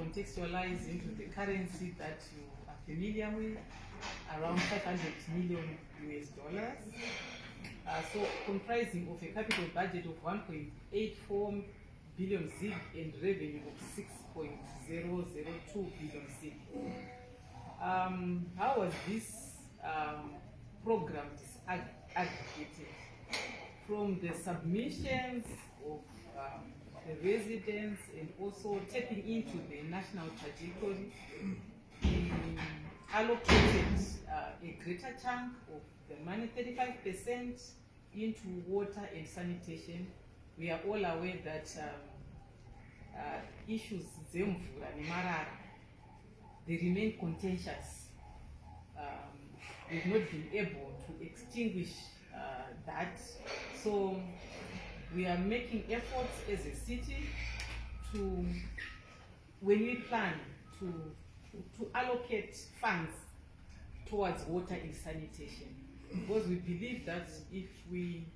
contextualize into the currency that you are familiar with, around 500 million US dollars. So comprising of a capital budget of 1.84 billion ZiG and revenue of 6.002 billion ZiG. How was this program aggregated? From the submissions of the residents and also tapping into the national trajectory, we allocated a greater chunk of the money, 35%, into water and sanitation. We are all aware that issues zemvura nemarara, they remain contentious. We've not been able to extinguish that. So we are making efforts as a city to, when we plan to allocate funds towards water and sanitation, because we believe that if we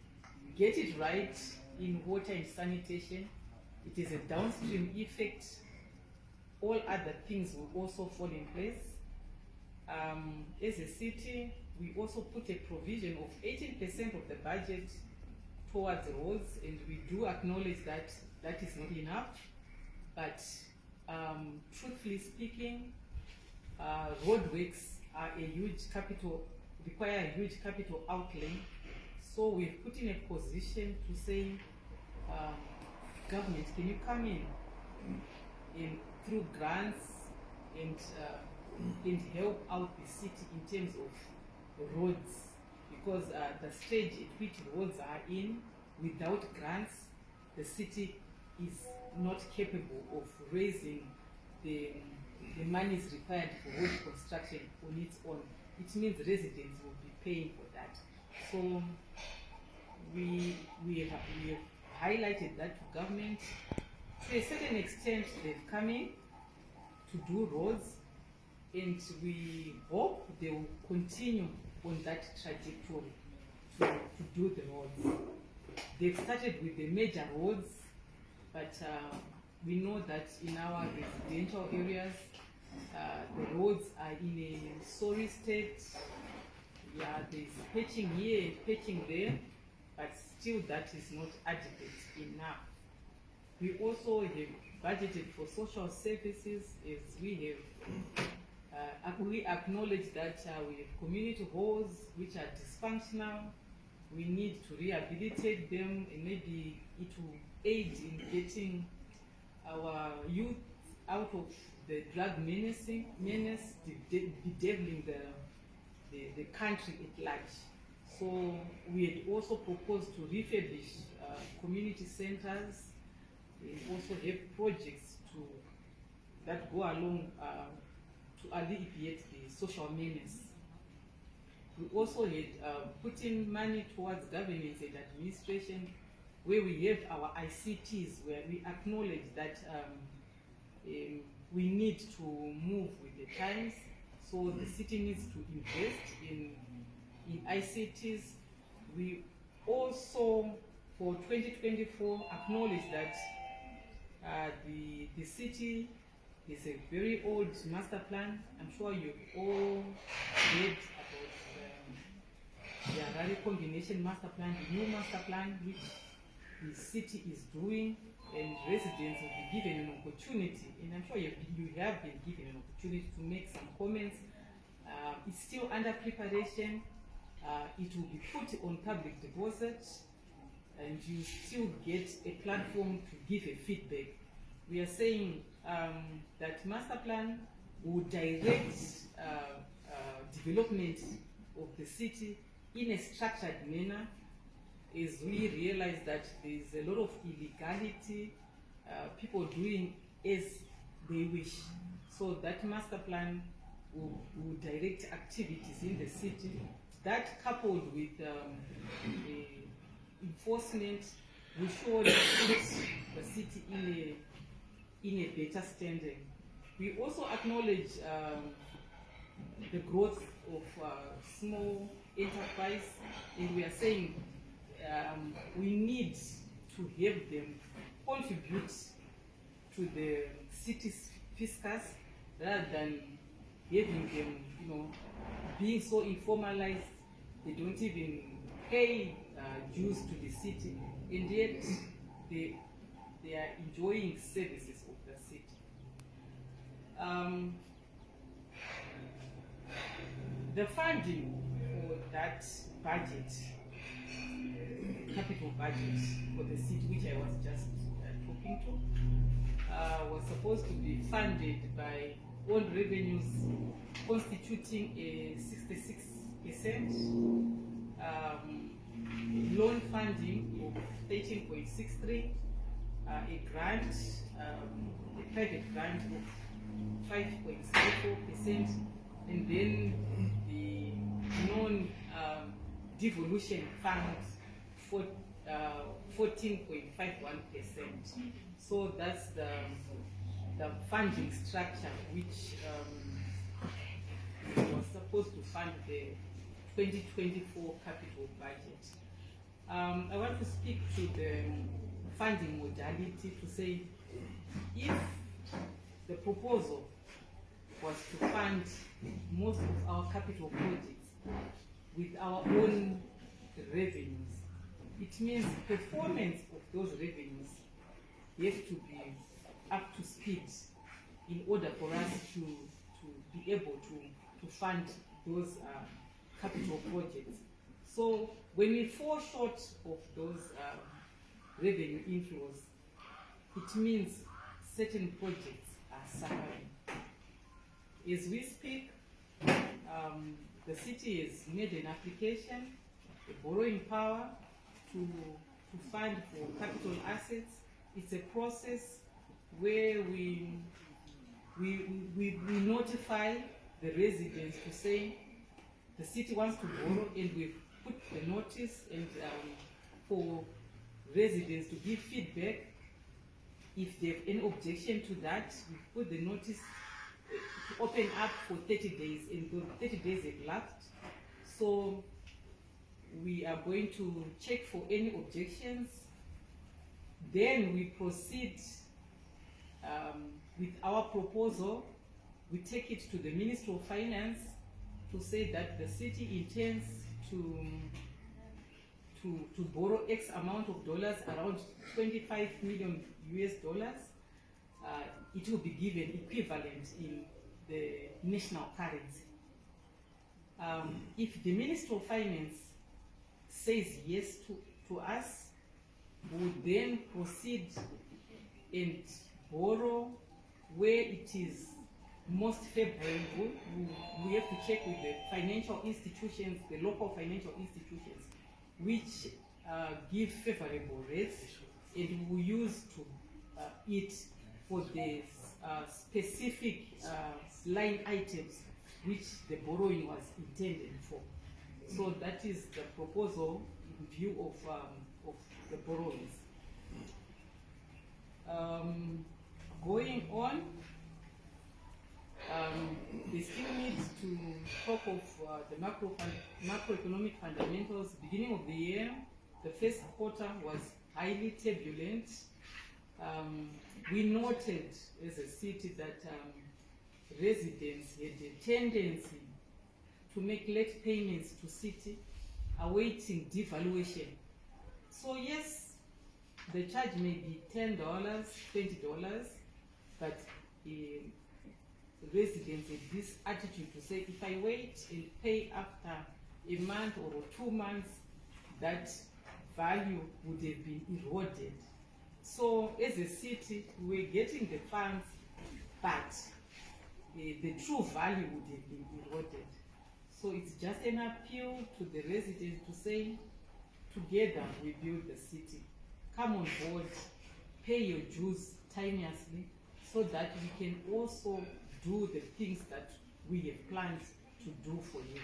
get it right in water and sanitation, it is a downstream effect. All other things will also fall in place. As a city, we also put a provision of 18% of the budget towards roads, and we do acknowledge that that is not enough. But truthfully speaking, roadworks are require a huge capital outlay. So we've put in a position to say, government, can you come in through grants and help out the city in terms of roads, because the stage at which roads are in, without grants, the city is not capable of raising the monies required for road construction on its own. It means residents will be paying for that. So we have highlighted that to government. To a certain extent, they've come in to do roads, and we hope they will continue on that trajectory to do the roads. They've started with the major roads, but we know that in our residential areas, the roads are in a sorry state. Yeah, there's patching here, patching there, but still that is not adequate enough. We also have budgeted for social services, as we have. We acknowledge that we have community halls which are dysfunctional. We need to rehabilitate them, and maybe it will aid in getting our youth out of the drug menace, bedeviling the country at large. So we had also proposed to refurbish community centers. We also have projects that go along to alleviate the social menace. We also had put in money towards governance and administration, where we have our ICTs, where we acknowledge that we need to move with the times. So the city needs to invest in ICTs. We also, for 2024, acknowledge that the city is a very old master plan. I'm sure you've all read about the Harare Combination Master Plan, the new master plan, which the city is doing, and residents will be given an opportunity, and I'm sure you have been given an opportunity to make some comments. It's still under preparation. It will be put on public deposit, and you still get a platform to give a feedback. We are saying that master plan will direct development of the city in a structured manner, as we realize that there is a lot of illegality, people doing as they wish. So that master plan will direct activities in the city. That, coupled with enforcement, will surely put the city in a better standing. We also acknowledge the growth of small enterprise, and we are saying we need to have them contribute to the city's fiscus, rather than having them, being so informalized. They don't even pay dues to the city, and yet they are enjoying services of the city. The funding for that budget, capital budget for the city, which I was just talking to, was supposed to be funded by own revenues constituting a 66%, loan funding of 13.63, a grant, a private grant of 5.34%, and then the non-devolution funds for 14.51%. So that's the funding structure which was supposed to fund the 2024 capital budget. I want to speak to the funding modality to say, if the proposal was to fund most of our capital projects with our own revenues, it means performance of those revenues have to be up to speed in order for us to be able to fund those capital projects. So when we fall short of those revenue inflows, it means certain projects are suffering. As we speak, the city has made an application, a borrowing power to fund for capital assets. It's a process where we notify the residents to say the city wants to borrow, and we put the notice and for residents to give feedback. If they have any objection to that, we put the notice to open up for 30 days, and those 30 days have lapsed. So we are going to check for any objections. Then we proceed with our proposal. We take it to the Minister of Finance to say that the city intends to borrow X amount of dollars, around 25 million US dollars. It will be given equivalent in the national currency. If the Minister of Finance says yes to us, we will then proceed and borrow where it is most favorable. We have to check with the financial institutions, the local financial institutions, which give favorable rates, and we use to it for the specific line items which the borrowing was intended for. So that is the proposal in view of the borrowings. Going on, they still need to talk of the macroeconomic fundamentals. Beginning of the year, the first quarter was highly turbulent. We noted as a city that residents had a tendency to make late payments to city, awaiting devaluation. So yes, the charge may be $10, $20, but residents have this attitude to say, if I wait and pay after a month or 2 months, that value would have been eroded. So as a city, we're getting the funds, but the true value would have been eroded. So it's just an appeal to the residents to say, together we build the city. Come on board, pay your dues timeously, so that we can also do the things that we have planned to do for you.